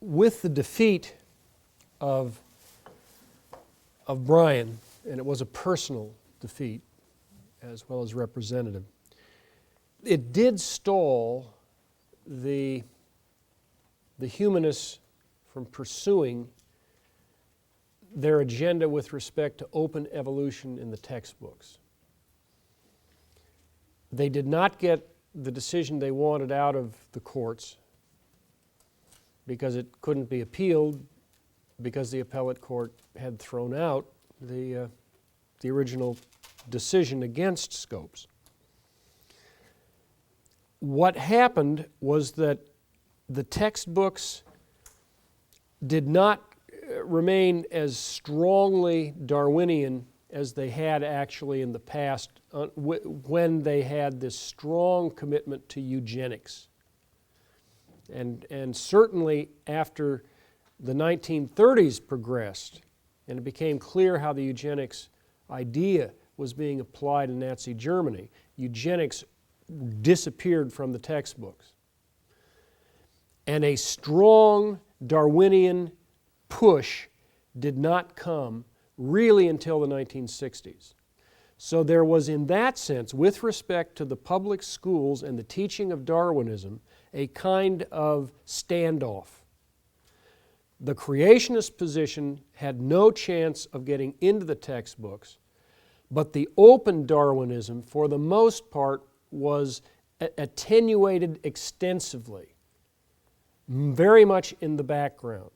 with the defeat of Bryan, and it was a personal defeat as well as representative, it did stall the humanists from pursuing their agenda with respect to open evolution in the textbooks. They did not get the decision they wanted out of the courts because it couldn't be appealed, because the appellate court had thrown out the original decision against Scopes. What happened was that the textbooks did not remain as strongly Darwinian as they had actually in the past when they had this strong commitment to eugenics. And certainly after the 1930s progressed and it became clear how the eugenics idea was being applied in Nazi Germany, eugenics disappeared from the textbooks. And a strong Darwinian push did not come really until the 1960s. So there was, in that sense, with respect to the public schools and the teaching of Darwinism, a kind of standoff. The creationist position had no chance of getting into the textbooks, but the open Darwinism, for the most part, was attenuated extensively, very much in the background.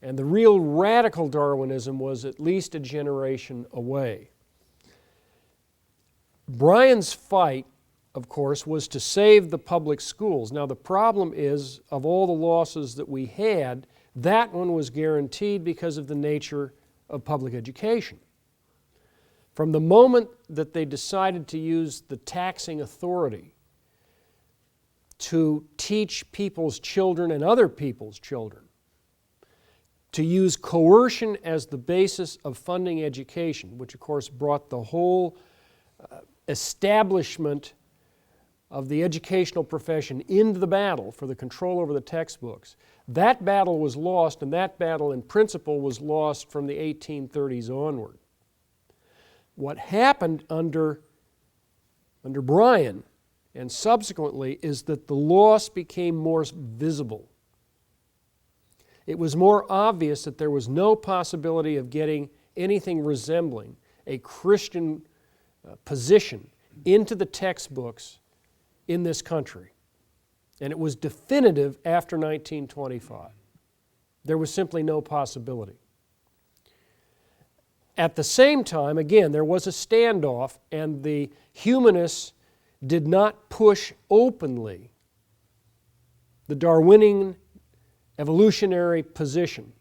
And the real radical Darwinism was at least a generation away. Bryan's fight, of course, was to save the public schools. Now the problem is, of all the losses that we had, that one was guaranteed because of the nature of public education. From the moment that they decided to use the taxing authority to teach people's children and other people's children, to use coercion as the basis of funding education, which of course brought the whole establishment of the educational profession into the battle for the control over the textbooks. That battle was lost, and that battle in principle was lost from the 1830s onward. What happened under Bryan and subsequently is that the loss became more visible. It was more obvious that there was no possibility of getting anything resembling a Christian position into the textbooks in this country. And it was definitive after 1925. There was simply no possibility. At the same time, again, there was a standoff, and the humanists did not push openly the Darwinian evolutionary position.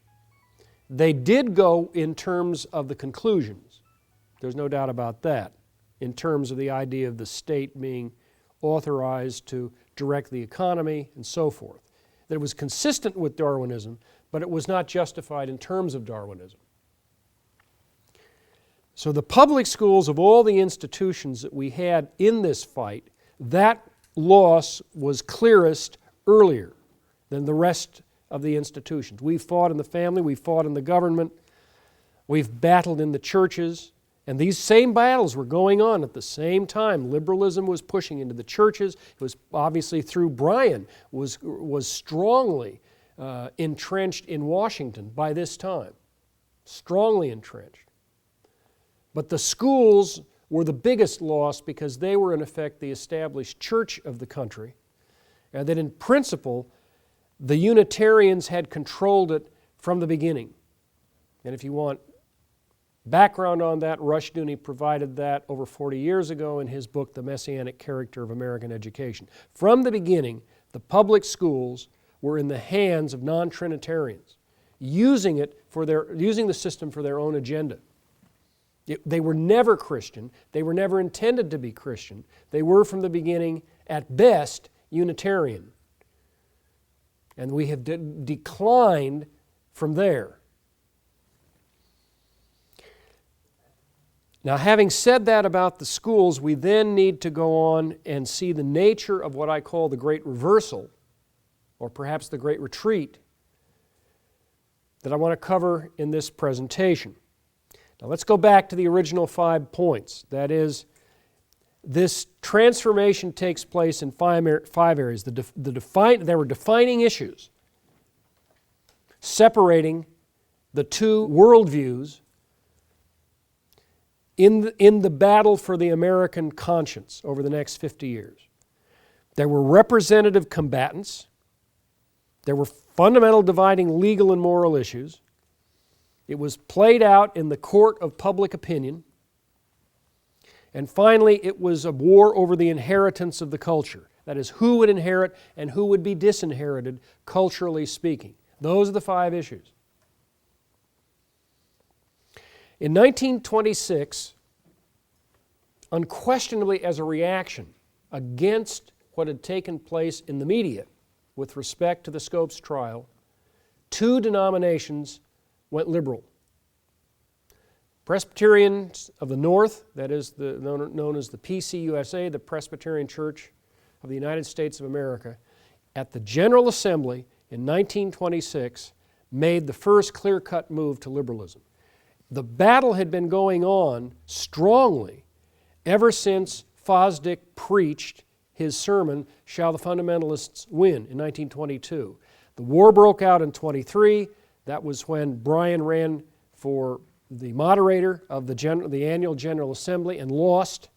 They did go in terms of the conclusions. There's no doubt about that, in terms of the idea of the state being authorized to direct the economy and so forth. That it was consistent with Darwinism, but it was not justified in terms of Darwinism. So the public schools of all the institutions that we had in this fight, that loss was clearest earlier than the rest of the institutions. We fought in the family, we fought in the government, we've battled in the churches, and these same battles were going on at the same time. Liberalism was pushing into the churches. It was obviously through Bryan, was strongly entrenched in Washington by this time, strongly entrenched. But the schools were the biggest loss because they were in effect the established church of the country, and that in principle the Unitarians had controlled it from the beginning. And if you want background on that, Rushdoony provided that over 40 years ago in his book, The Messianic Character of American Education. From the beginning, the public schools were in the hands of non-Trinitarians, using the system for their own agenda. They were never Christian. They were never intended to be Christian. They were from the beginning, at best, Unitarian. And we have declined from there. Now, having said that about the schools, we then need to go on and see the nature of what I call the great reversal or perhaps the Great Retreat, that I want to cover in this presentation. Now let's go back to the original 5 points. That is, this transformation takes place in five areas. There were defining issues separating the two worldviews in the battle for the American conscience over the next 50 years. There were representative combatants. There were fundamental dividing legal and moral issues. It was played out in the court of public opinion. And finally, it was a war over the inheritance of the culture. That is, who would inherit and who would be disinherited, culturally speaking. Those are the 5 issues. In 1926, unquestionably as a reaction against what had taken place in the media with respect to the Scopes trial, 2 denominations went liberal. Presbyterians of the North, that is known as the PCUSA, the Presbyterian Church of the United States of America, at the General Assembly in 1926 made the first clear-cut move to liberalism. The battle had been going on strongly ever since Fosdick preached his sermon, Shall the Fundamentalists Win, in 1922. The war broke out in 23. That was when Bryan ran for the moderator of the annual General Assembly and lost.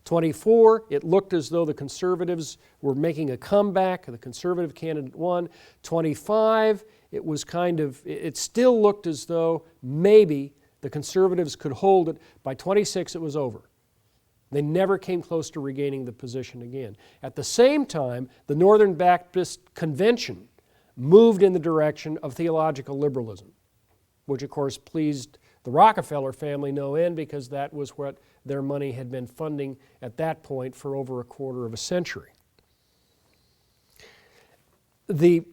24, it looked as though the conservatives were making a comeback. The conservative candidate won. 25, it still looked as though maybe the conservatives could hold it. By 26, it was over. They never came close to regaining the position again. At the same time, the Northern Baptist Convention moved in the direction of theological liberalism, which of course pleased the Rockefeller family no end, because that was what their money had been funding at that point for over a quarter of a century. The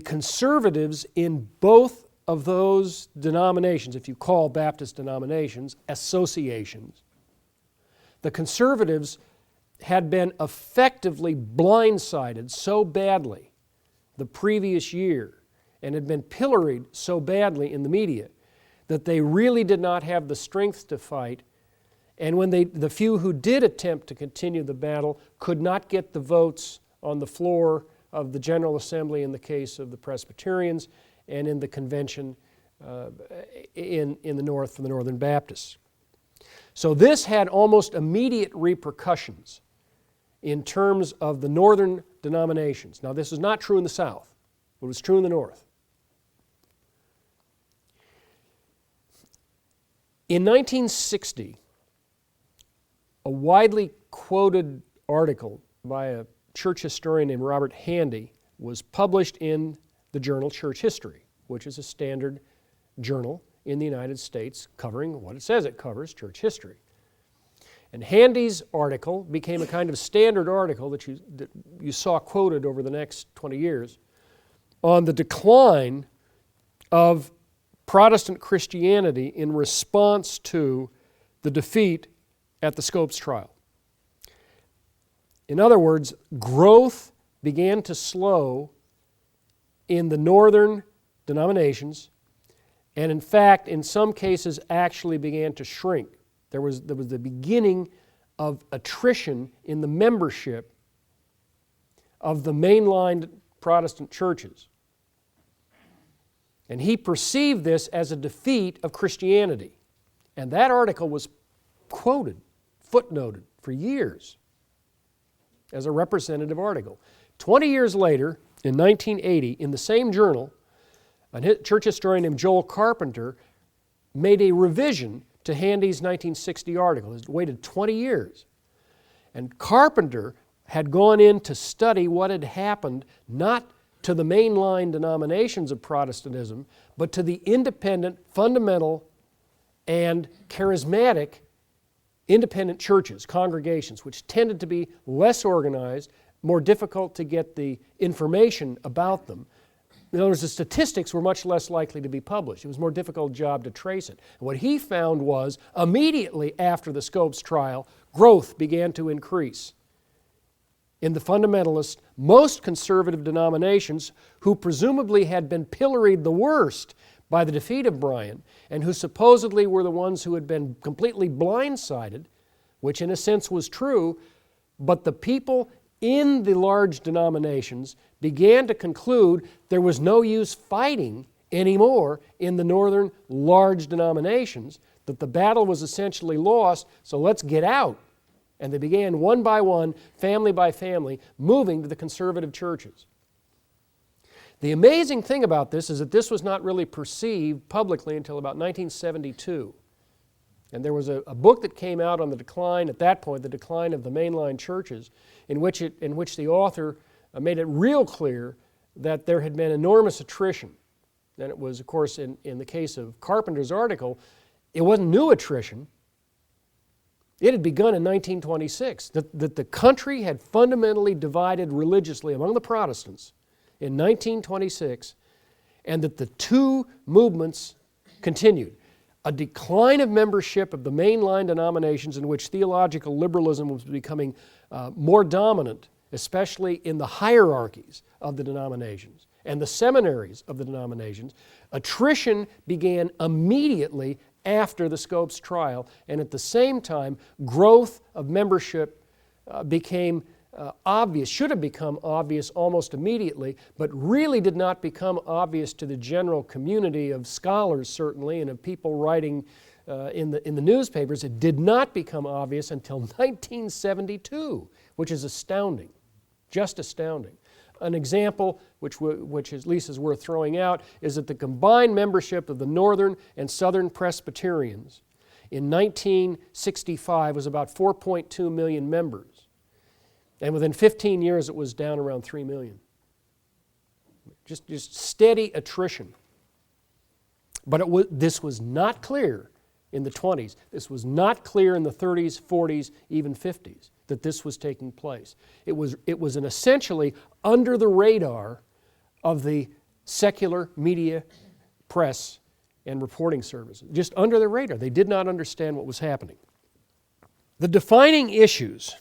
conservatives in both of those denominations, if you call Baptist denominations, associations, the conservatives had been effectively blindsided so badly the previous year and had been pilloried so badly in the media that they really did not have the strength to fight. And when the few who did attempt to continue the battle could not get the votes on the floor of the General Assembly in the case of the Presbyterians and in the convention in the North for the Northern Baptists. So this had almost immediate repercussions in terms of the northern denominations. Now, this is not true in the South. It was true in the North. In 1960, a widely quoted article by a church historian named Robert Handy was published in the journal Church History, which is a standard journal in the United States covering what it says it covers, church history. And Handy's article became a kind of standard article that you saw quoted over the next 20 years on the decline of Protestant Christianity in response to the defeat at the Scopes trial. In other words, growth began to slow in the northern denominations, and in fact, in some cases, actually began to shrink. There was the beginning of attrition in the membership of the mainline Protestant churches. And he perceived this as a defeat of Christianity. And that article was quoted, footnoted for years as a representative article. 20 years later, in 1980, in the same journal, a church historian named Joel Carpenter made a revision to Handy's 1960 article. It waited 20 years. And Carpenter had gone in to study what had happened, not to the mainline denominations of Protestantism, but to the independent, fundamental, and charismatic independent churches, congregations, which tended to be less organized, more difficult to get the information about them. In other words, the statistics were much less likely to be published. It was a more difficult job to trace it. And what he found was, immediately after the Scopes trial, growth began to increase in the fundamentalist, most conservative denominations, who presumably had been pilloried the worst by the defeat of Bryan, and who supposedly were the ones who had been completely blindsided, which in a sense was true, but the people in the large denominations began to conclude there was no use fighting anymore in the northern large denominations, that the battle was essentially lost, so let's get out. And they began one by one, family by family, moving to the conservative churches. The amazing thing about this is that this was not really perceived publicly until about 1972. And there was a book that came out on the decline, at that point, the decline of the mainline churches, in which the author made it real clear that there had been enormous attrition. And it was, of course, in the case of Carpenter's article, it wasn't new attrition. It had begun in 1926, that the country had fundamentally divided religiously among the Protestants in 1926, and that the two movements continued. A decline of membership of the mainline denominations, in which theological liberalism was becoming more dominant, especially in the hierarchies of the denominations and the seminaries of the denominations. Attrition began immediately after the Scopes trial, and at the same time, growth of membership became obvious, should have become obvious almost immediately, but really did not become obvious to the general community of scholars, certainly, and of people writing in the newspapers. It did not become obvious until 1972, which is astounding, just astounding. An example, which at least is worth throwing out, is that the combined membership of the Northern and Southern Presbyterians in 1965 was about 4.2 million members. And within 15 years, it was down around 3 million. Just steady attrition. But this was not clear in the 20s. This was not clear in the 30s, 40s, even 50s, that this was taking place. It was an essentially under the radar of the secular media, press, and reporting services. Just under the radar. They did not understand what was happening. The defining issues,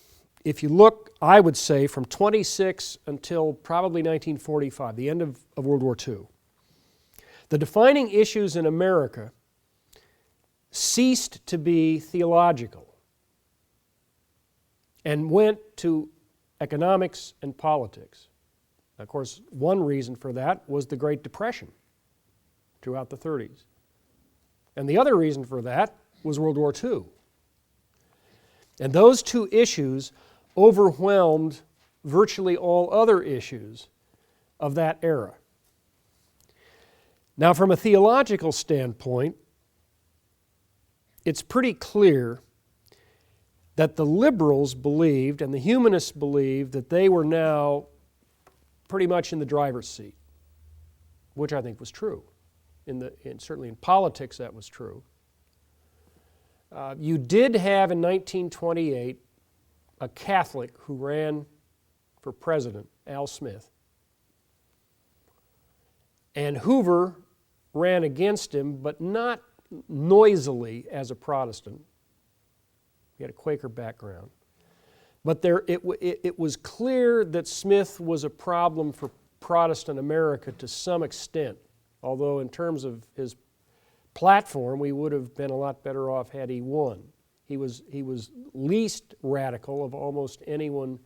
if you look, I would say, from 26 until probably 1945, the end of World War II, the defining issues in America ceased to be theological and went to economics and politics. Of course, one reason for that was the Great Depression throughout the 30s. And the other reason for that was World War II. And those two issues overwhelmed virtually all other issues of that era. Now, from a theological standpoint, it's pretty clear that the liberals believed and the humanists believed that they were now pretty much in the driver's seat, which I think was true. Certainly in politics, that was true. You did have in 1928 a Catholic who ran for president, Al Smith. And Hoover ran against him, but not noisily as a Protestant. He had a Quaker background. But it was clear that Smith was a problem for Protestant America to some extent, although in terms of his platform, we would have been a lot better off had he won. He was least radical of almost anyone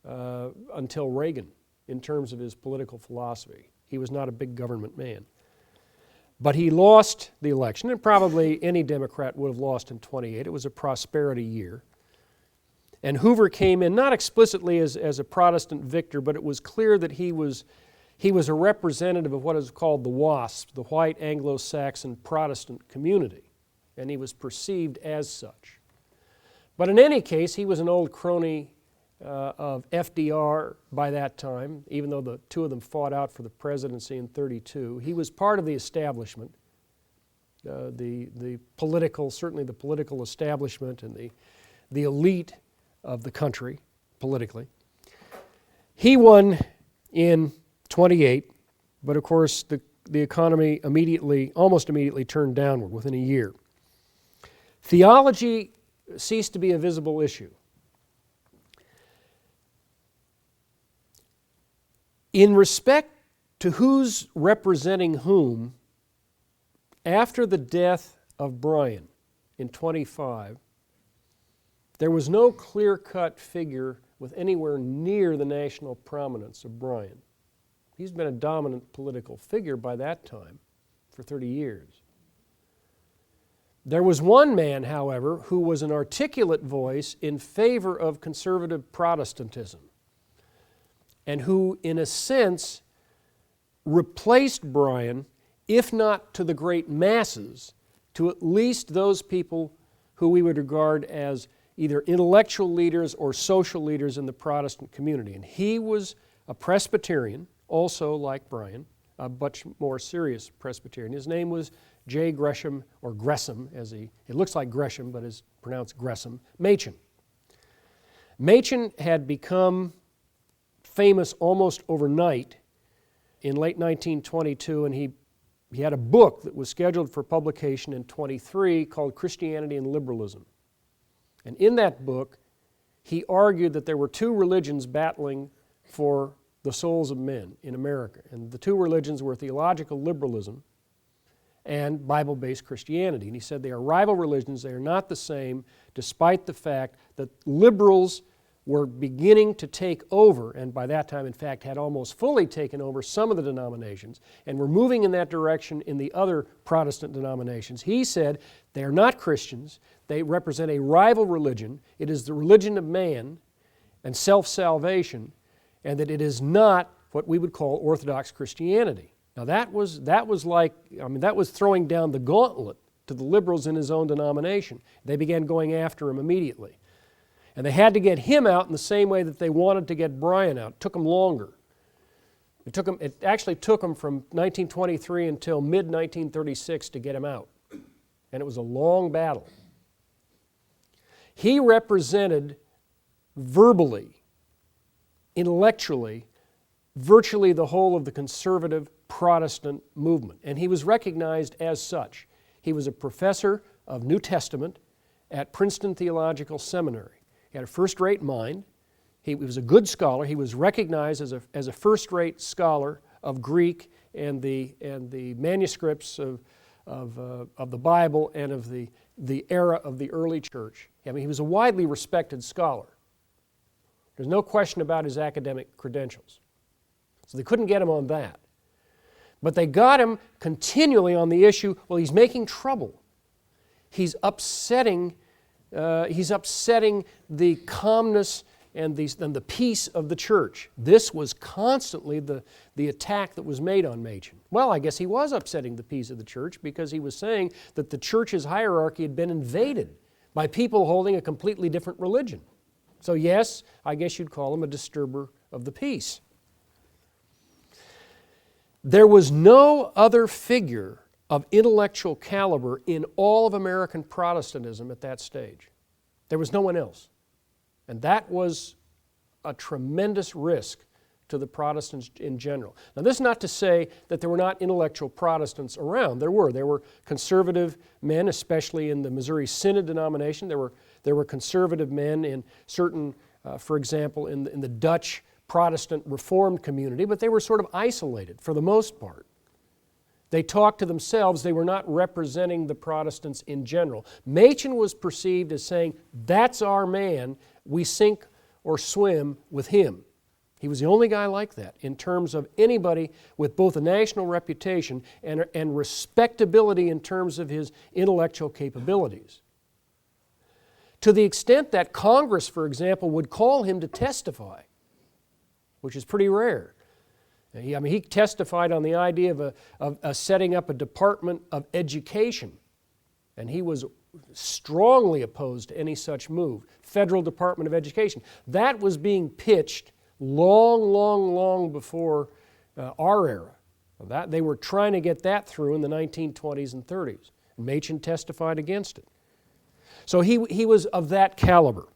until Reagan in terms of his political philosophy. He was not a big government man. But he lost the election, and probably any Democrat would have lost in 28. It was a prosperity year. And Hoover came in not explicitly as a Protestant victor, but it was clear that he was a representative of what is called the WASP, the White Anglo-Saxon Protestant Community, and he was perceived as such. But in any case, he was an old crony of FDR by that time, even though the two of them fought out for the presidency in 32. He was part of the establishment, the political, certainly the political establishment and the elite of the country politically. He won in 28, but of course the economy almost immediately turned downward within a year. Theology ceased to be a visible issue. In respect to who's representing whom, after the death of Bryan in 25, there was no clear-cut figure with anywhere near the national prominence of Bryan. He's been a dominant political figure by that time for 30 years. There was one man, however, who was an articulate voice in favor of conservative Protestantism, and who, in a sense, replaced Bryan, if not to the great masses, to at least those people who we would regard as either intellectual leaders or social leaders in the Protestant community. And he was a Presbyterian, also like Bryan, a much more serious Presbyterian. His name was J. Gresham, or Gresham, as it looks like Gresham, but is pronounced Gresham, Machen. Machen had become famous almost overnight in late 1922, and he had a book that was scheduled for publication in 23 called Christianity and Liberalism. And in that book, he argued that there were two religions battling for the souls of men in America. And the two religions were theological liberalism and Bible-based Christianity. And he said they are rival religions, they are not the same, despite the fact that liberals were beginning to take over, and by that time, in fact, had almost fully taken over some of the denominations, and were moving in that direction in the other Protestant denominations. He said they are not Christians, they represent a rival religion, it is the religion of man and self-salvation, and that it is not what we would call Orthodox Christianity. Now that was throwing down the gauntlet to the liberals in his own denomination. They began going after him immediately. And they had to get him out in the same way that they wanted to get Bryan out. It took them longer. It actually took them from 1923 until mid-1936 to get him out. And it was a long battle. He represented verbally, intellectually, virtually the whole of the conservative Protestant movement. And he was recognized as such. He was a professor of New Testament at Princeton Theological Seminary. He had a first-rate mind. He was a good scholar. He was recognized as a first-rate scholar of Greek and the manuscripts of the Bible and of the era of the early church. I mean, he was a widely respected scholar. There's no question about his academic credentials. So they couldn't get him on that. But they got him continually on the issue, well, he's making trouble. He's upsetting the calmness and the peace of the church. This was constantly the attack that was made on Machen. Well, I guess he was upsetting the peace of the church because he was saying that the church's hierarchy had been invaded by people holding a completely different religion. So yes, I guess you'd call him a disturber of the peace. There was no other figure of intellectual caliber in all of American Protestantism at that stage. There was no one else. And that was a tremendous risk to the Protestants in general. Now, this is not to say that there were not intellectual Protestants around. There were conservative men, especially in the Missouri Synod denomination. There were conservative men in certain, for example, in the Dutch Protestant Reformed community, but they were sort of isolated for the most part. They talked to themselves. They were not representing the Protestants in general. Machen was perceived as saying, that's our man. We sink or swim with him. He was the only guy like that in terms of anybody with both a national reputation and respectability in terms of his intellectual capabilities. To the extent that Congress, for example, would call him to testify, which is pretty rare. He testified on the idea of setting up a Department of Education, and he was strongly opposed to any such move. Federal Department of Education. That was being pitched long before our era. They were trying to get that through in the 1920s and 30s. Machen testified against it. So he was of that caliber.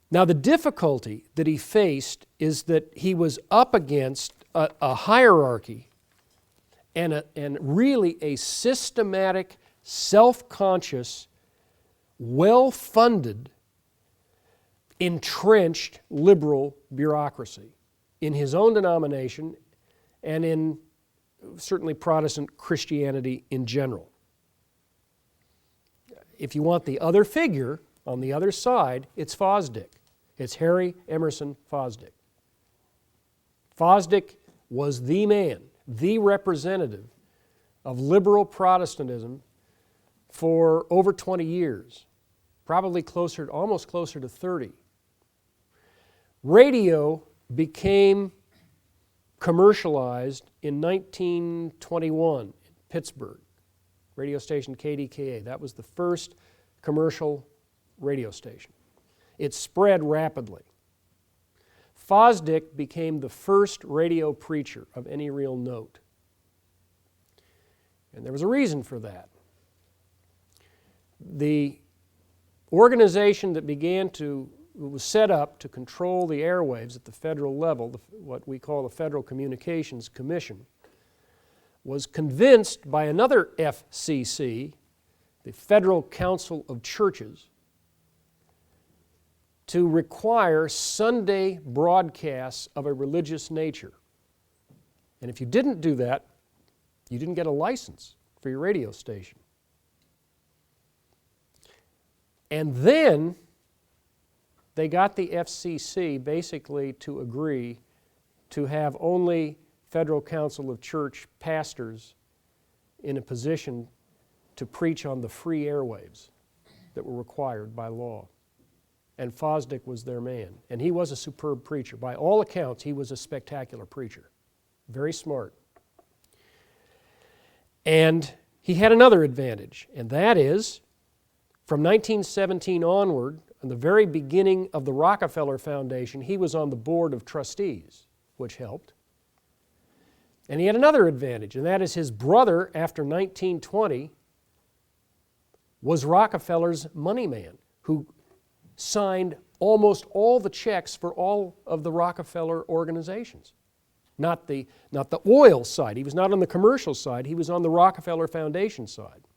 Now, the difficulty that he faced is that he was up against a hierarchy and really a systematic, self-conscious, well-funded, entrenched liberal bureaucracy. in his own denomination and in certainly Protestant Christianity in general. If you want the other figure on the other side, it's Fosdick. It's Harry Emerson Fosdick. Fosdick was the man, the representative of liberal Protestantism for over 20 years, probably almost closer to 30. Radio became commercialized in 1921 in Pittsburgh, radio station KDKA. That was the first commercial radio station. It spread rapidly. Fosdick became the first radio preacher of any real note. And there was a reason for that. The organization that was set up to control the airwaves at the federal level, what we call the Federal Communications Commission, was convinced by another FCC, the Federal Council of Churches, to require Sunday broadcasts of a religious nature. And if you didn't do that, you didn't get a license for your radio station. And then they got the FCC basically to agree to have only Federal Council of Church pastors in a position to preach on the free airwaves that were required by law. And Fosdick was their man. And he was a superb preacher. By all accounts, he was a spectacular preacher. Very smart. And he had another advantage, and that is, from 1917 onward, in the very beginning of the Rockefeller Foundation, he was on the board of trustees, which helped. And he had another advantage, and that is his brother, after 1920, was Rockefeller's money man, who signed almost all the checks for all of the Rockefeller organizations. Not the oil side. He was not on the commercial side. He was on the Rockefeller Foundation side.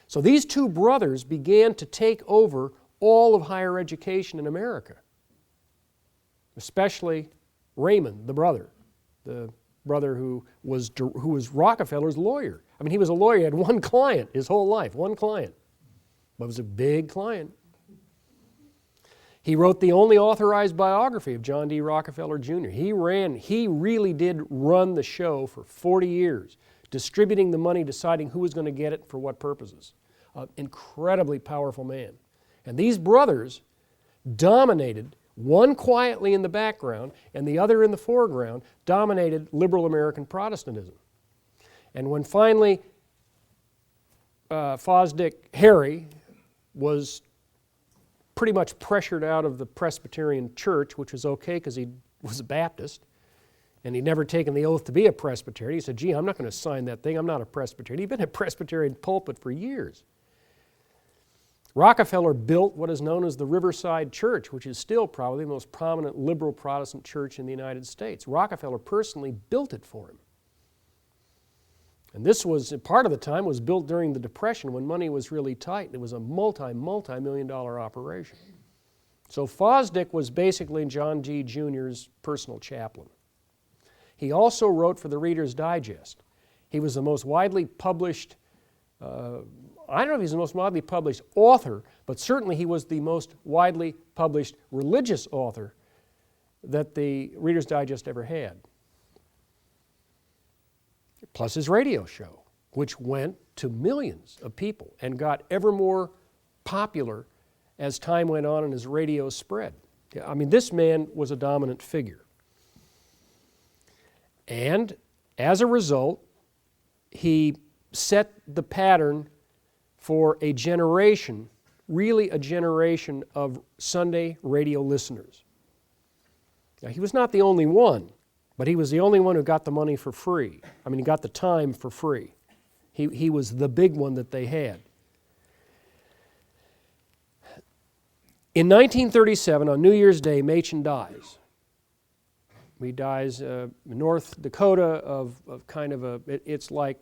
So these two brothers began to take over all of higher education in America, especially Raymond, the brother who was Rockefeller's lawyer. I mean, he was a lawyer. He had one client his whole life, one client. But it was a big client. He wrote the only authorized biography of John D. Rockefeller Jr. He really did run the show for 40 years, distributing the money, deciding who was going to get it for what purposes. An incredibly powerful man. And these brothers dominated, one quietly in the background and the other in the foreground, dominated liberal American Protestantism. And when finally Harry was pretty much pressured out of the Presbyterian Church, which was okay because he was a Baptist, and he'd never taken the oath to be a Presbyterian. He said, gee, I'm not going to sign that thing. I'm not a Presbyterian. He'd been a Presbyterian pulpit for years. Rockefeller built what is known as the Riverside Church, which is still probably the most prominent liberal Protestant church in the United States. Rockefeller personally built it for him. And this was, part of the time, was built during the Depression when money was really tight. It was a multi-million-dollar operation. So Fosdick was basically John G. Jr.'s personal chaplain. He also wrote for the Reader's Digest. He was the most widely published, I don't know if he's the most widely published author, but certainly he was the most widely published religious author that the Reader's Digest ever had. Plus his radio show, which went to millions of people and got ever more popular as time went on and his radio spread. I mean, this man was a dominant figure. And as a result, he set the pattern for a generation, really a generation of Sunday radio listeners. Now, he was not the only one, but he was the only one who got the money for free. I mean, he got the time for free. He was the big one that they had. In 1937, on New Year's Day, Machen dies. He dies in North Dakota of kind of it's like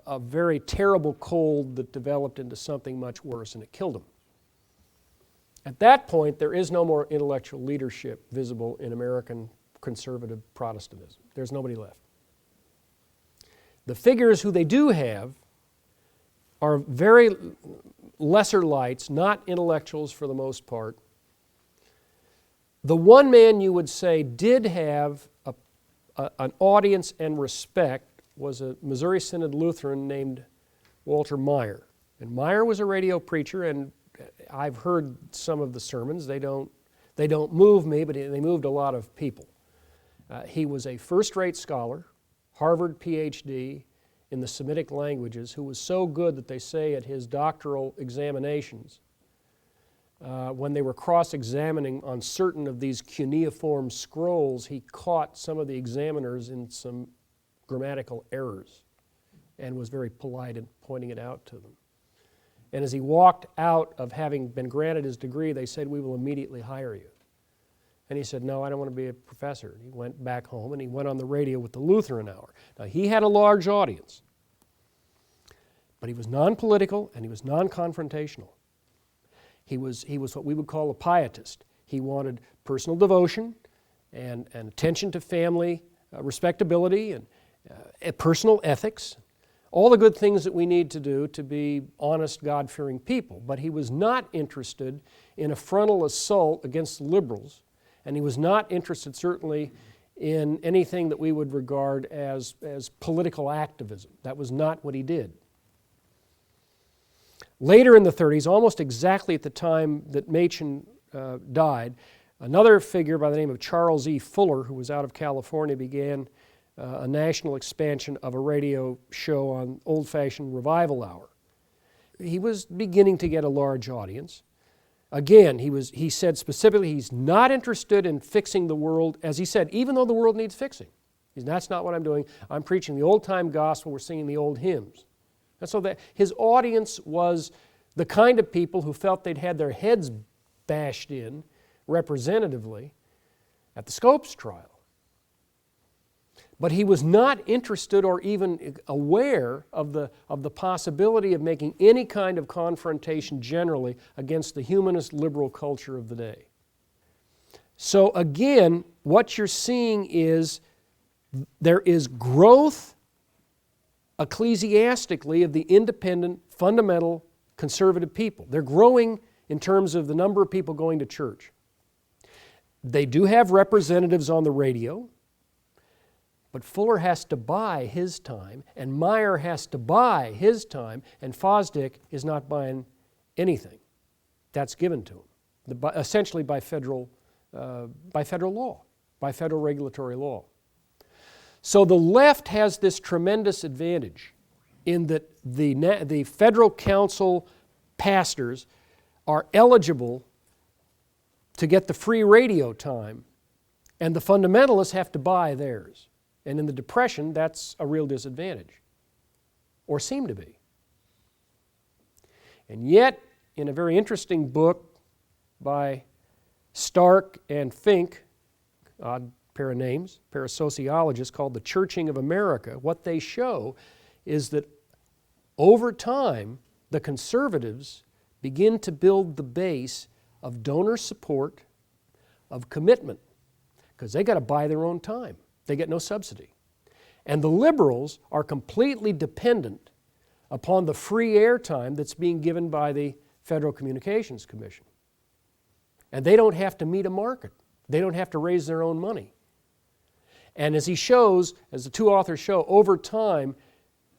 a very terrible cold that developed into something much worse, and it killed him. At that point, there is no more intellectual leadership visible in American conservative Protestantism. There's nobody left. The figures who they do have are very lesser lights, not intellectuals for the most part. The one man you would say did have an audience and respect was a Missouri Synod Lutheran named Walter Maier. And Maier was a radio preacher, and I've heard some of the sermons. They don't move me, but they moved a lot of people. He was a first-rate scholar, Harvard PhD in the Semitic languages, who was so good that they say at his doctoral examinations, when they were cross-examining on certain of these cuneiform scrolls, he caught some of the examiners in some grammatical errors and was very polite in pointing it out to them. And as he walked out of having been granted his degree, they said, "We will immediately hire you." And he said, "No, I don't want to be a professor." He went back home and he went on the radio with the Lutheran Hour. Now, he had a large audience, but he was non-political and he was non-confrontational. He was what we would call a pietist. He wanted personal devotion and attention to family respectability and personal ethics, all the good things that we need to do to be honest, God-fearing people. But he was not interested in a frontal assault against liberals, and he was not interested, certainly, in anything that we would regard as political activism. That was not what he did. Later in the 30s, almost exactly at the time that Machen died, another figure by the name of Charles E. Fuller, who was out of California, began a national expansion of a radio show on old-fashioned revival hour. He was beginning to get a large audience. Again, he said specifically he's not interested in fixing the world, as he said, even though the world needs fixing. That's not what I'm doing. I'm preaching the old-time gospel. We're singing the old hymns. And so that his audience was the kind of people who felt they'd had their heads bashed in representatively at the Scopes trial. But he was not interested or even aware of the possibility of making any kind of confrontation generally against the humanist liberal culture of the day. So again, what you're seeing is there is growth ecclesiastically of the independent, fundamental, conservative people. They're growing in terms of the number of people going to church. They do have representatives on the radio, but Fuller has to buy his time, and Maier has to buy his time, and Fosdick is not buying anything. That's given to him, essentially by federal law, by federal regulatory law. So the left has this tremendous advantage in that the federal council pastors are eligible to get the free radio time, and the fundamentalists have to buy theirs. And in the Depression, that's a real disadvantage, or seemed to be. And yet, in a very interesting book by Stark and Fink, odd pair of names, pair of sociologists, called The Churching of America, what they show is that over time, the conservatives begin to build the base of donor support, of commitment, because they got to buy their own time. They get no subsidy. And the liberals are completely dependent upon the free airtime that's being given by the Federal Communications Commission. And they don't have to meet a market. They don't have to raise their own money. And as he shows, as the two authors show, over time,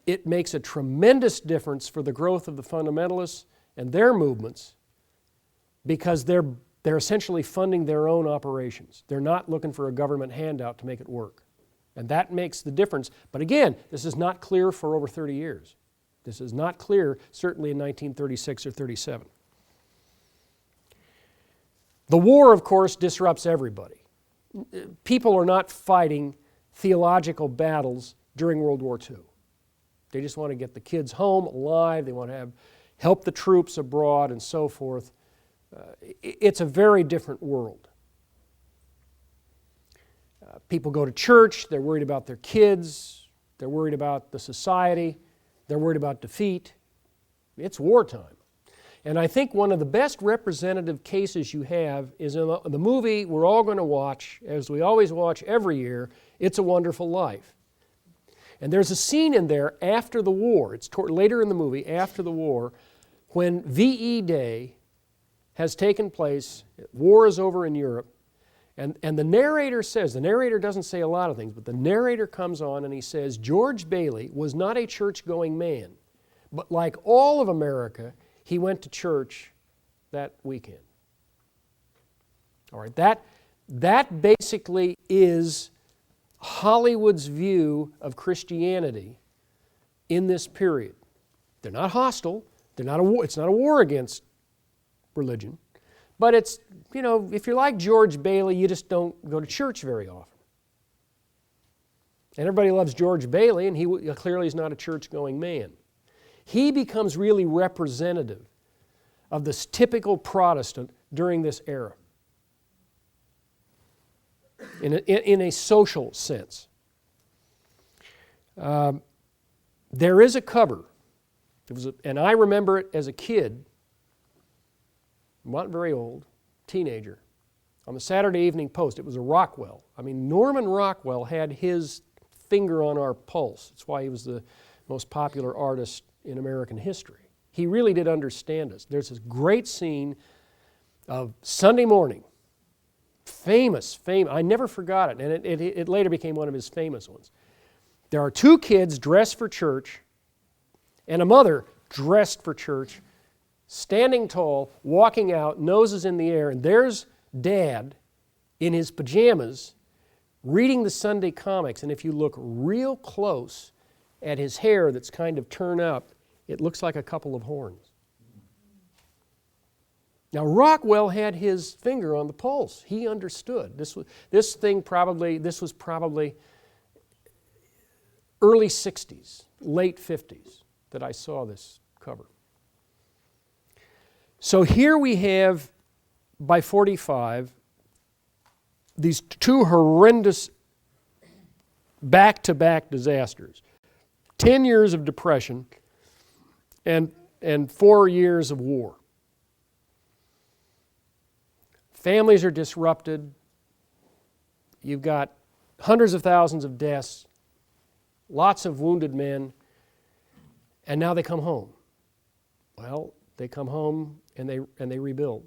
it makes a tremendous difference for the growth of the fundamentalists and their movements, because they're essentially funding their own operations. They're not looking for a government handout to make it work. And that makes the difference. But again, this is not clear for over 30 years. This is not clear, certainly in 1936 or 37. The war, of course, disrupts everybody. People are not fighting theological battles during World War II. They just want to get the kids home alive. They want to help the troops abroad and so forth. It's a very different world. People go to church. They're worried about their kids. They're worried about the society. They're worried about defeat. It's wartime. And I think one of the best representative cases you have is in the movie we're all going to watch, as we always watch every year, It's a Wonderful Life. And there's a scene in there after the war, it's later in the movie, after the war, when VE Day has taken place, war is over in Europe, and the narrator says, the narrator doesn't say a lot of things, but the narrator comes on and he says, George Bailey was not a church-going man, but like all of America, he went to church that weekend. All right, that basically is Hollywood's view of Christianity in this period. They're not hostile. It's not a war against religion. But it's, if you're like George Bailey, you just don't go to church very often. And everybody loves George Bailey, and he clearly is not a church-going man. He becomes really representative of this typical Protestant during this era, in a social sense. There is a cover, and I remember it as a kid, not very old, teenager, on the Saturday Evening Post. It was a Rockwell. I mean, Norman Rockwell had his finger on our pulse. That's why he was the most popular artist in American history. He really did understand us. There's this great scene of Sunday morning, famous, I never forgot it, and it later became one of his famous ones. There are two kids dressed for church and a mother dressed for church, standing tall, walking out, noses in the air, and there's Dad in his pajamas reading the Sunday comics, and if you look real close at his hair that's kind of turned up, it looks like a couple of horns. Now, Rockwell had his finger on the pulse. He understood. This was probably early 60s, late 50s that I saw this cover. So here we have, by 45, these two horrendous back-to-back disasters. 10 years of depression and 4 years of war. Families are disrupted. You've got hundreds of thousands of deaths, lots of wounded men, and now they come home. Well, they come home and they rebuild.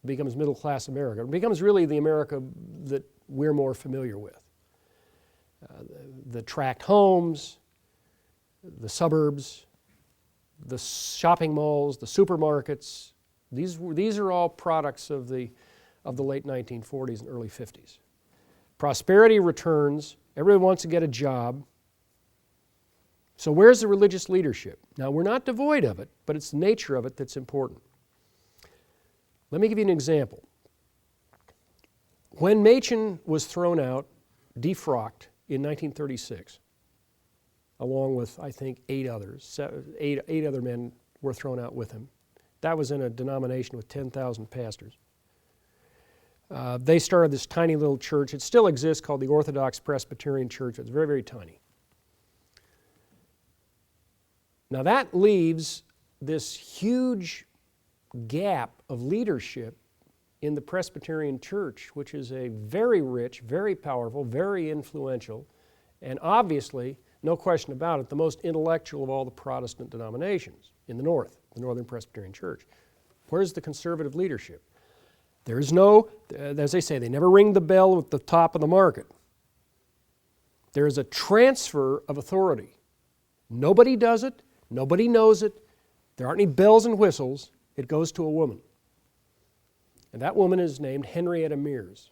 It becomes middle-class America. It becomes really the America that we're more familiar with. The tract homes, the suburbs, the shopping malls, the supermarkets, these are all products of the late 1940s and early 50s. Prosperity returns. Everyone wants to get a job. So where's the religious leadership? Now, we're not devoid of it, but it's the nature of it that's important. Let me give you an example. When Machen was thrown out, defrocked in 1936, along with, I think, 8 others, eight other men were thrown out with him. That was in a denomination with 10,000 pastors. They started this tiny little church. It still exists, called the Orthodox Presbyterian Church. It's very, very tiny. Now that leaves this huge gap of leadership in the Presbyterian Church, which is a very rich, very powerful, very influential, and obviously, no question about it, the most intellectual of all the Protestant denominations in the North, the Northern Presbyterian Church. Where's the conservative leadership? There is no, as they say, they never ring the bell at the top of the market. There is a transfer of authority. Nobody does it. Nobody knows it. There aren't any bells and whistles. It goes to a woman. And that woman is named Henrietta Mears.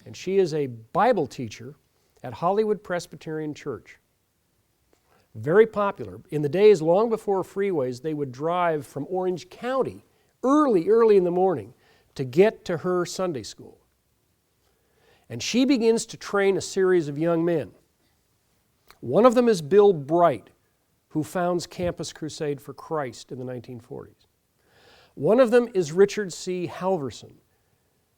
And she is a Bible teacher at Hollywood Presbyterian Church. Very popular. In the days long before freeways, they would drive from Orange County early in the morning to get to her Sunday school. And she begins to train a series of young men. One of them is Bill Bright, who founds Campus Crusade for Christ in the 1940s. One of them is Richard C. Halverson,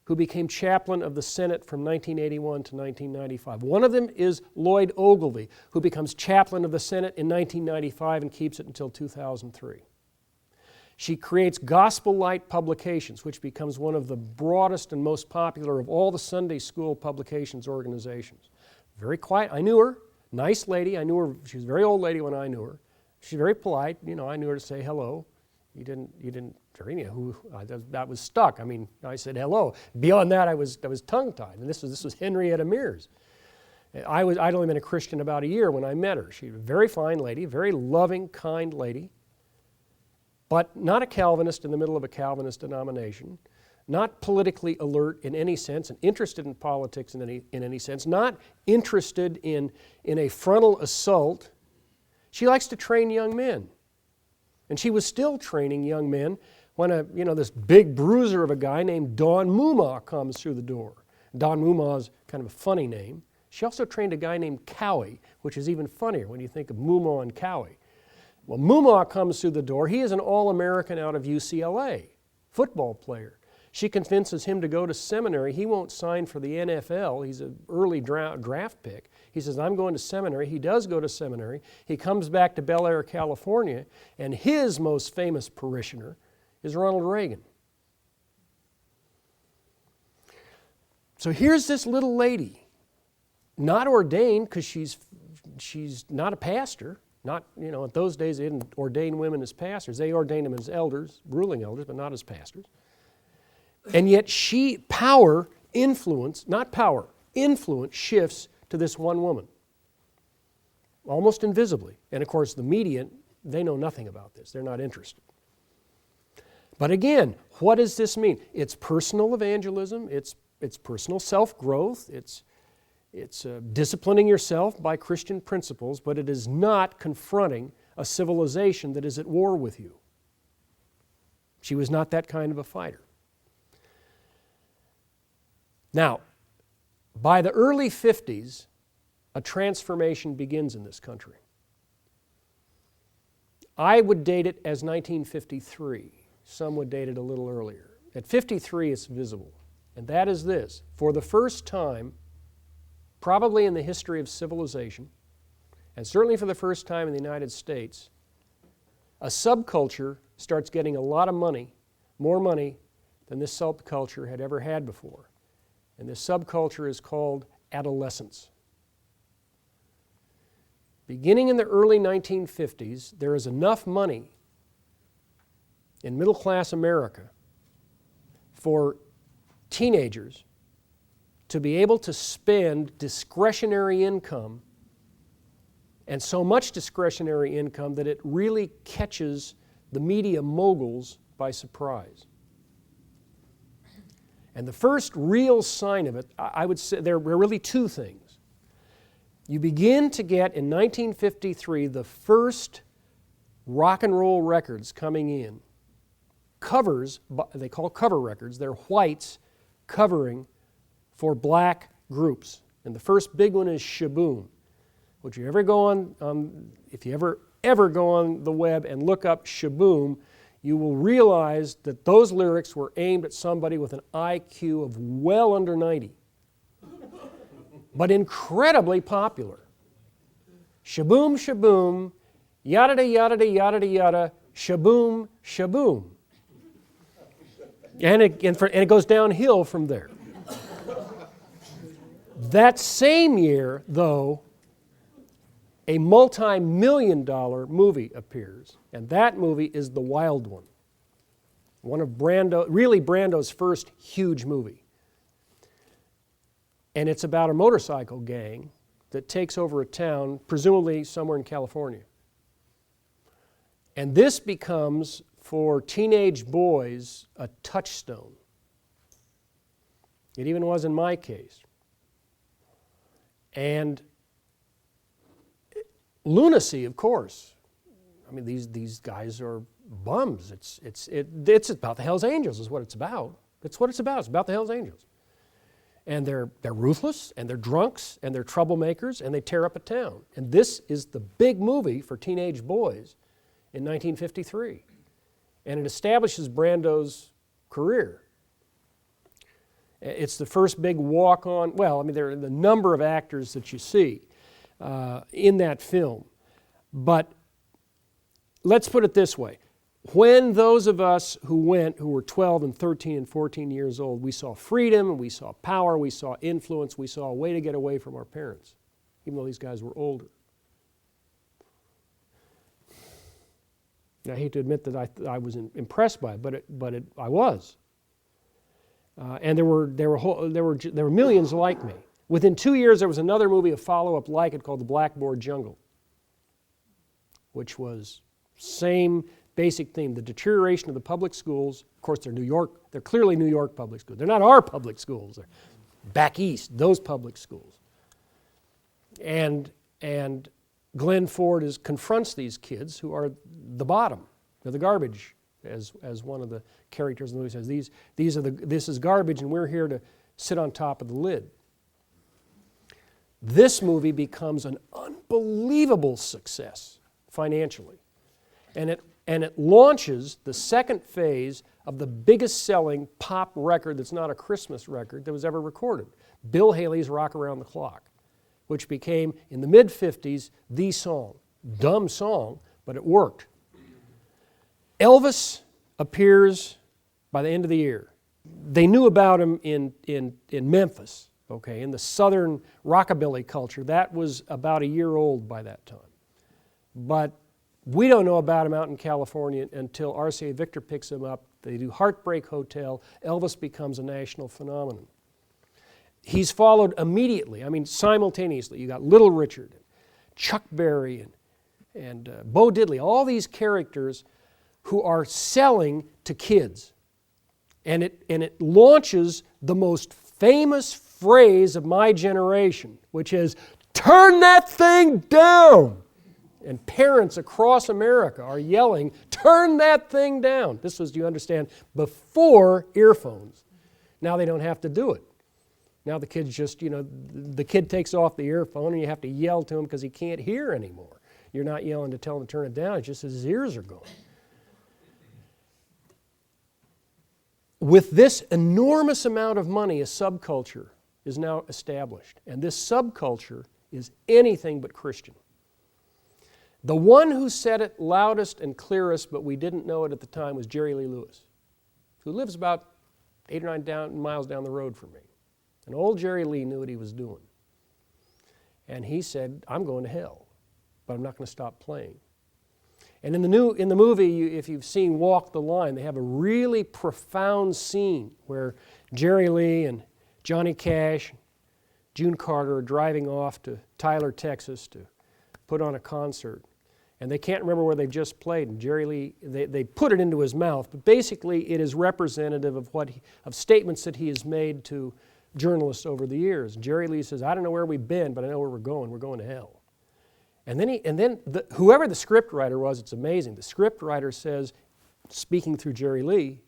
who became chaplain of the Senate from 1981 to 1995. One of them is Lloyd Ogilvie, who becomes chaplain of the Senate in 1995 and keeps it until 2003. She creates Gospel Light Publications, which becomes one of the broadest and most popular of all the Sunday school publications organizations. Very quiet. I knew her. Nice lady. I knew her. She was a very old lady when I knew her. She's very polite. You know, I knew her to say hello. You didn't, that was stuck. I mean, I said hello. Beyond that, I was tongue-tied. And this was Henrietta Mears. I'd only been a Christian about a year when I met her. She was a very fine lady, very loving, kind lady, but not a Calvinist in the middle of a Calvinist denomination, not politically alert in any sense, and interested in politics in any sense, not interested in a frontal assault. She likes to train young men. And she was still training young men when this big bruiser of a guy named Don Moomaw comes through the door. Don Moomaw is kind of a funny name. She also trained a guy named Cowie, which is even funnier when you think of Moomaw and Cowie. Well, Moomaw comes through the door. He is an All-American out of UCLA, football player. She convinces him to go to seminary. He won't sign for the NFL. He's an early draft pick. He says, I'm going to seminary. He does go to seminary. He comes back to Bel Air, California, and his most famous parishioner is Ronald Reagan. So here's this little lady, not ordained because she's not a pastor. Not, at those days they didn't ordain women as pastors. They ordained them as elders, ruling elders, but not as pastors. And yet influence shifts to this one woman, almost invisibly. And of course the media, they know nothing about this. They're not interested. But again, what does this mean? It's personal evangelism. It's personal self-growth. It's disciplining yourself by Christian principles, but it is not confronting a civilization that is at war with you. She was not that kind of a fighter. Now, by the early 50s, a transformation begins in this country. I would date it as 1953. Some would date it a little earlier. At 53, it's visible. And that is this. For the first time, probably in the history of civilization, and certainly for the first time in the United States, a subculture starts getting a lot of money, more money than this subculture had ever had before. And this subculture is called adolescence. Beginning in the early 1950s, there is enough money in middle-class America for teenagers to be able to spend discretionary income, and so much discretionary income that it really catches the media moguls by surprise. And the first real sign of it, I would say there were really two things. You begin to get, in 1953, the first rock and roll records coming in. Covers, they call cover records, they're whites covering for black groups. And the first big one is Shaboom. Would you ever go on if you ever go on the web and look up Shaboom, you will realize that those lyrics were aimed at somebody with an IQ of well under 90, but incredibly popular. Shaboom, shaboom, yada yada yada yada, shaboom, shaboom. And it goes downhill from there. That same year, though, a multi-million-dollar movie appears, and that movie is The Wild One. One of Brando's first huge movie. And it's about a motorcycle gang that takes over a town, presumably somewhere in California. And this becomes, for teenage boys, a touchstone. It even was in my case. And lunacy, of course. I mean, these guys are bums. It's about the Hells Angels is what it's about. That's what it's about. It's about the Hells Angels. And they're ruthless, and they're drunks, and they're troublemakers, and they tear up a town. And this is the big movie for teenage boys in 1953. And it establishes Brando's career. It's the first big walk-on. Well, I mean, there are the number of actors that you see in that film. But let's put it this way. when those of us who went, who were 12 and 13 and 14 years old, we saw freedom, we saw power, we saw influence, we saw a way to get away from our parents, even though these guys were older. I hate to admit that I was impressed by it, but I was. And there were millions like me. Within 2 years, there was another movie, a follow-up like it, called The Blackboard Jungle, which was same basic theme: the deterioration of the public schools. Of course, they're clearly New York public schools. They're not our public schools. They're back east, those public schools. And Glenn Ford confronts these kids who are the bottom. They're the garbage, as one of the characters in the movie says. This is garbage, and we're here to sit on top of the lid. This movie becomes an unbelievable success financially. And it launches the second phase of the biggest selling pop record that's not a Christmas record that was ever recorded, Bill Haley's Rock Around the Clock, which became, in the mid-50s, the song. Dumb song, but it worked. Elvis appears by the end of the year. They knew about him in Memphis, okay, in the southern rockabilly culture. That was about a year old by that time. But we don't know about him out in California until RCA Victor picks him up. They do Heartbreak Hotel. Elvis becomes a national phenomenon. He's followed immediately, simultaneously. You got Little Richard, Chuck Berry, and Bo Diddley, all these characters who are selling to kids. And it launches the most famous phrase of my generation, which is, "Turn that thing down!" And parents across America are yelling, "Turn that thing down!" This was, you understand, before earphones. Now they don't have to do it. Now the kids just, the kid takes off the earphone and you have to yell to him because he can't hear anymore. You're not yelling to tell him to turn it down, it's just his ears are going. With this enormous amount of money, a subculture is now established. And this subculture is anything but Christian. The one who said it loudest and clearest, but we didn't know it at the time, was Jerry Lee Lewis, who lives about 8 or 9 miles down the road from me. And old Jerry Lee knew what he was doing. And he said, "I'm going to hell, but I'm not going to stop playing." And in the movie, if you've seen Walk the Line, they have a really profound scene where Jerry Lee and Johnny Cash, June Carter are driving off to Tyler, Texas to put on a concert. And they can't remember where they've just played. And Jerry Lee, they put it into his mouth, but basically it is representative of statements that he has made to journalists over the years. Jerry Lee says, "I don't know where we've been, but I know where we're going. We're going to hell." And then whoever the script writer was, it's amazing. The script writer says, speaking through Jerry Lee,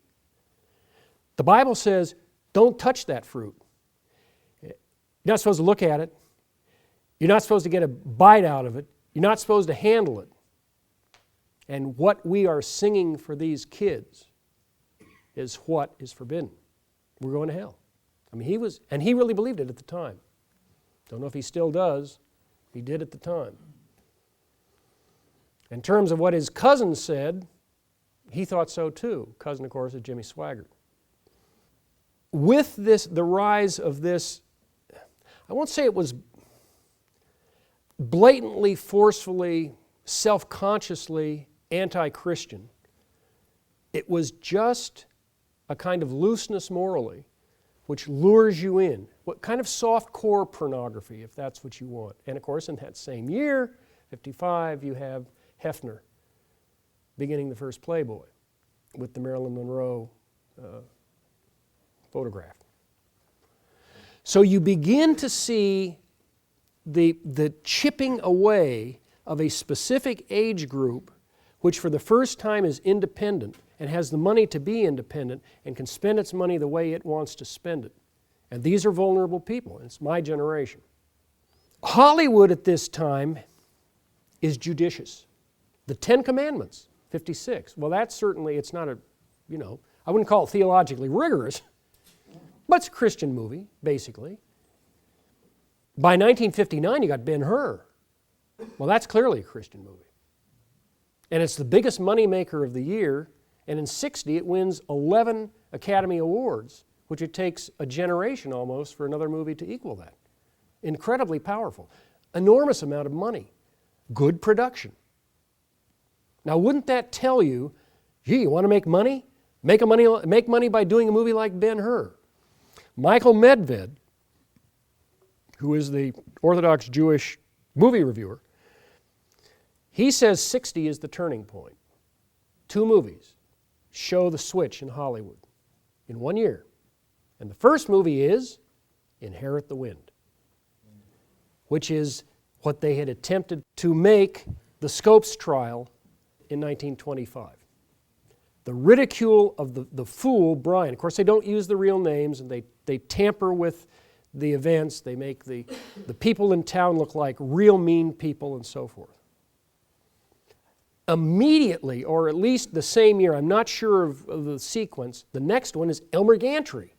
the Bible says, "Don't touch that fruit. You're not supposed to look at it. You're not supposed to get a bite out of it. You're not supposed to handle it." And what we are singing for these kids is what is forbidden. We're going to hell. He really believed it at the time. Don't know if he still does. He did at the time. In terms of what his cousin said, he thought so too. Cousin, of course, is Jimmy Swaggart. With the rise of this, I won't say it was blatantly, forcefully, self-consciously anti-Christian. It was just a kind of looseness morally which lures you in. What kind of soft-core pornography, if that's what you want. And of course, in that same year, 55, you have Hefner beginning the first Playboy with the Marilyn Monroe photograph. So you begin to see the chipping away of a specific age group which for the first time is independent and has the money to be independent and can spend its money the way it wants to spend it. And these are vulnerable people. It's my generation. Hollywood at this time is judicious. The 10 Commandments, 56. Well, that's certainly, it's not I wouldn't call it theologically rigorous, but it's a Christian movie, basically. By 1959, you got Ben-Hur. Well, that's clearly a Christian movie. And it's the biggest moneymaker of the year, and in 60 it wins 11 Academy Awards, which it takes a generation almost for another movie to equal that. Incredibly powerful. Enormous amount of money. Good production. Now wouldn't that tell you, gee, you want to make money? Make money by doing a movie like Ben-Hur. Michael Medved, who is the Orthodox Jewish movie reviewer, he says 60 is the turning point. 2 movies show the switch in Hollywood in 1 year. And the first movie is Inherit the Wind, which is what they had attempted to make the Scopes trial in 1925. The ridicule of the fool, Brian. Of course, they don't use the real names, and they tamper with the events. They make the people in town look like real mean people and so forth. Immediately, or at least the same year, I'm not sure of the sequence, the next one is Elmer Gantry,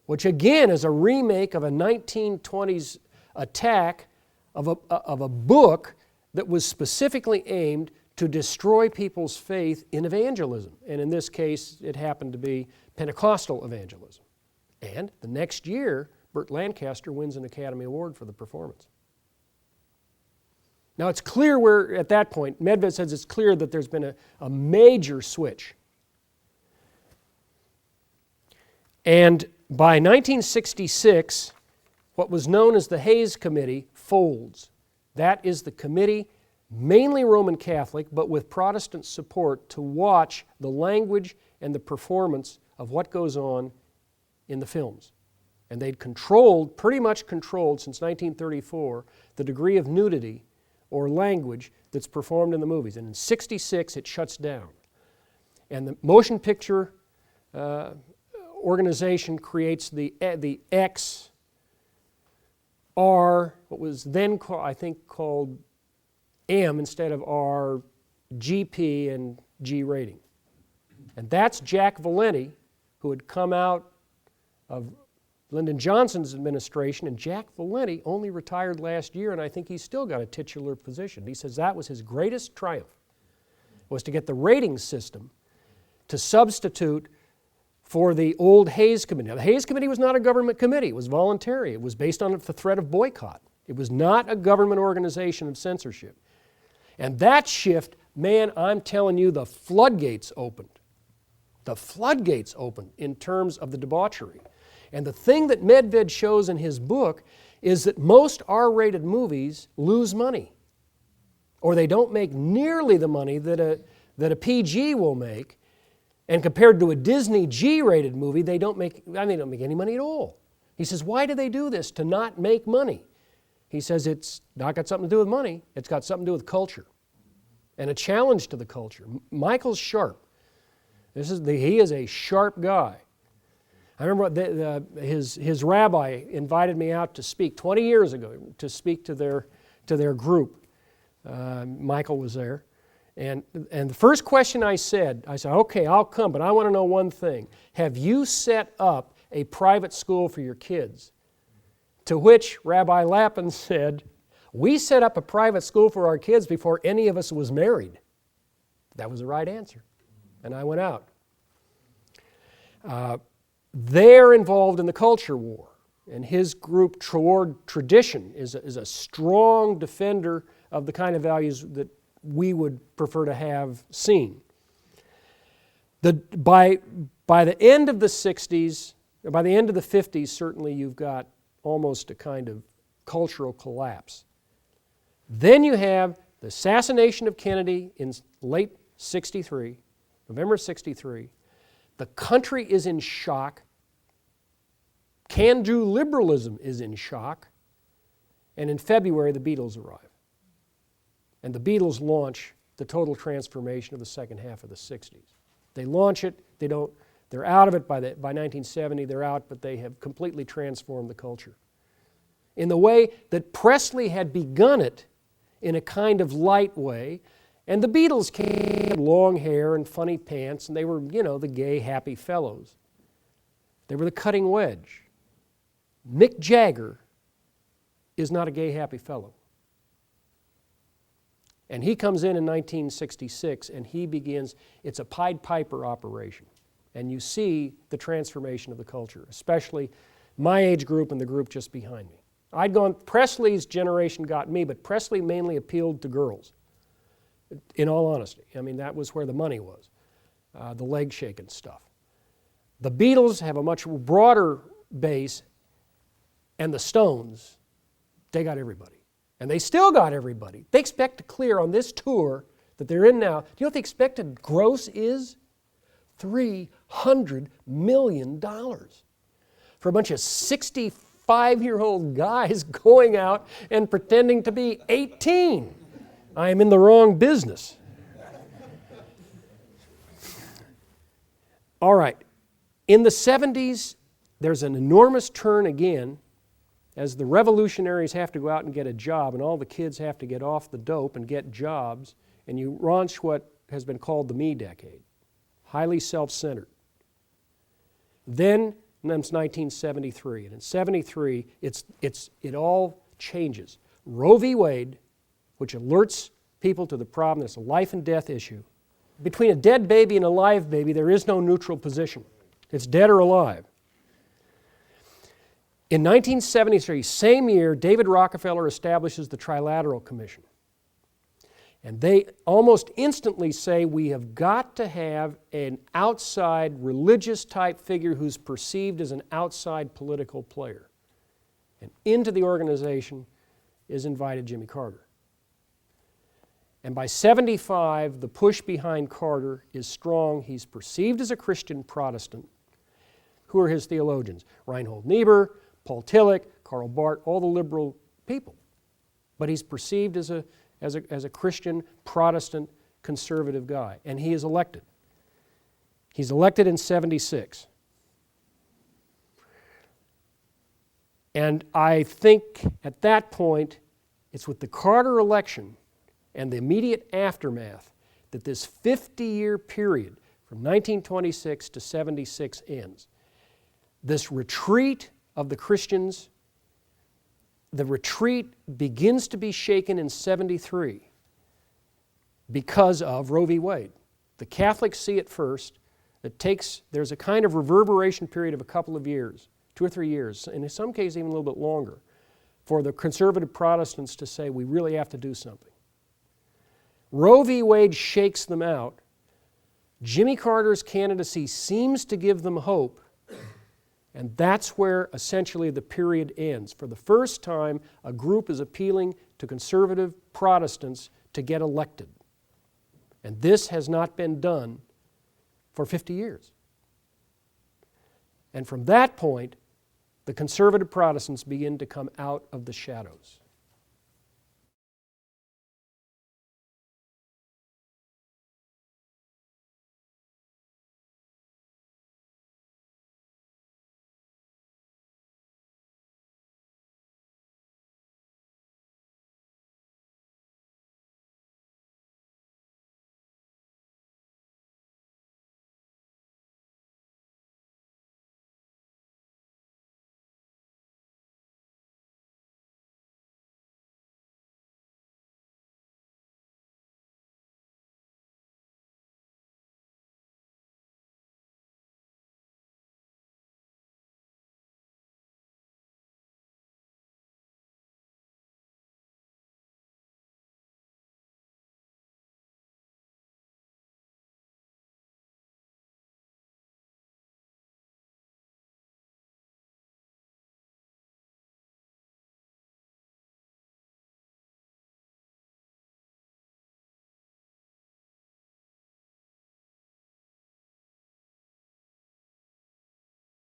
which again is a remake of a 1920s attack of a book that was specifically aimed to destroy people's faith in evangelism. And in this case, it happened to be Pentecostal evangelism. And the next year, Burt Lancaster wins an Academy Award for the performance. Now it's clear where, at that point, Medved says it's clear that there's been a major switch. And by 1966, what was known as the Hayes Committee folds. That is the committee, mainly Roman Catholic, but with Protestant support, to watch the language and the performance of what goes on in the films. And they'd pretty much controlled since 1934, the degree of nudity or language that's performed in the movies. And in 66, it shuts down. And the motion picture organization creates the XR, what was then called M instead of R, GP and G rating. And that's Jack Valenti, who had come out of Lyndon Johnson's administration, and Jack Valenti only retired last year, and I think he's still got a titular position. He says that was his greatest triumph, was to get the rating system to substitute for the old Hayes Committee. Now, the Hayes Committee was not a government committee. It was voluntary. It was based on the threat of boycott. It was not a government organization of censorship. And that shift, man, I'm telling you, the floodgates opened. The floodgates opened in terms of the debauchery. And the thing that Medved shows in his book is that most R-rated movies lose money, or they don't make nearly the money that a PG will make. And compared to a Disney G-rated movie, they don't make any money at all. He says, why do they do this? To not make money. He says it's not got something to do with money. It's got something to do with culture and a challenge to the culture. Michael's sharp. He is a sharp guy. I remember his rabbi invited me out to speak 20 years ago, to speak to their group. Michael was there. And the first question I said, okay, I'll come, but I want to know one thing. Have you set up a private school for your kids? To which Rabbi Lappin said, we set up a private school for our kids before any of us was married. That was the right answer. And I went out. They're involved in the culture war. And his group, toward tradition, is a strong defender of the kind of values that we would prefer to have seen. By the end of the 60s, or by the end of the 50s, certainly you've got almost a kind of cultural collapse. Then you have the assassination of Kennedy in late 63, November 63. The country is in shock. Can-do liberalism is in shock. And in February, the Beatles arrive. And the Beatles launch the total transformation of the second half of the 60s. They launch it, they're out of it by 1970, they're out, but they have completely transformed the culture. In the way that Presley had begun it in a kind of light way, and the Beatles came with long hair and funny pants, and they were, the gay, happy fellows. They were the cutting wedge. Mick Jagger is not a gay, happy fellow. And he comes in 1966 and he begins, it's a Pied Piper operation. And you see the transformation of the culture, especially my age group and the group just behind me. Presley's generation got me, but Presley mainly appealed to girls, in all honesty. I mean, that was where the money was, the leg shaking stuff. The Beatles have a much broader base, and the Stones, they got everybody. And they still got everybody. They expect to clear on this tour that they're in now. Do you know what the expected gross is? $300 million for a bunch of 65-year-old guys going out and pretending to be 18. I am in the wrong business. All right. In the 70s, there's an enormous turn again as the revolutionaries have to go out and get a job and all the kids have to get off the dope and get jobs, and you launch what has been called the me decade, highly self-centered. Then comes 1973, and in 73, it all changes. Roe v. Wade, which alerts people to the problem, it's a life and death issue. Between a dead baby and a live baby, there is no neutral position. It's dead or alive. In 1973, same year, David Rockefeller establishes the Trilateral Commission. And they almost instantly say we have got to have an outside religious type figure who's perceived as an outside political player. And into the organization is invited Jimmy Carter. And by 75, the push behind Carter is strong. He's perceived as a Christian Protestant. Who are his theologians? Reinhold Niebuhr, Paul Tillich, Karl Barth, all the liberal people. But he's perceived as a Christian, Protestant, conservative guy. And he is elected. He's elected in 76. And I think at that point, it's with the Carter election and the immediate aftermath that this 50-year period from 1926 to 76 ends. This retreat of the Christians, the retreat begins to be shaken in 73 because of Roe v. Wade. The Catholics see it first. There's a kind of reverberation period of a couple of years, 2 or 3 years, and in some cases even a little bit longer, for the conservative Protestants to say we really have to do something. Roe v. Wade shakes them out. Jimmy Carter's candidacy seems to give them hope. And that's where essentially the period ends. For the first time, a group is appealing to conservative Protestants to get elected. And this has not been done for 50 years. And from that point, the conservative Protestants begin to come out of the shadows.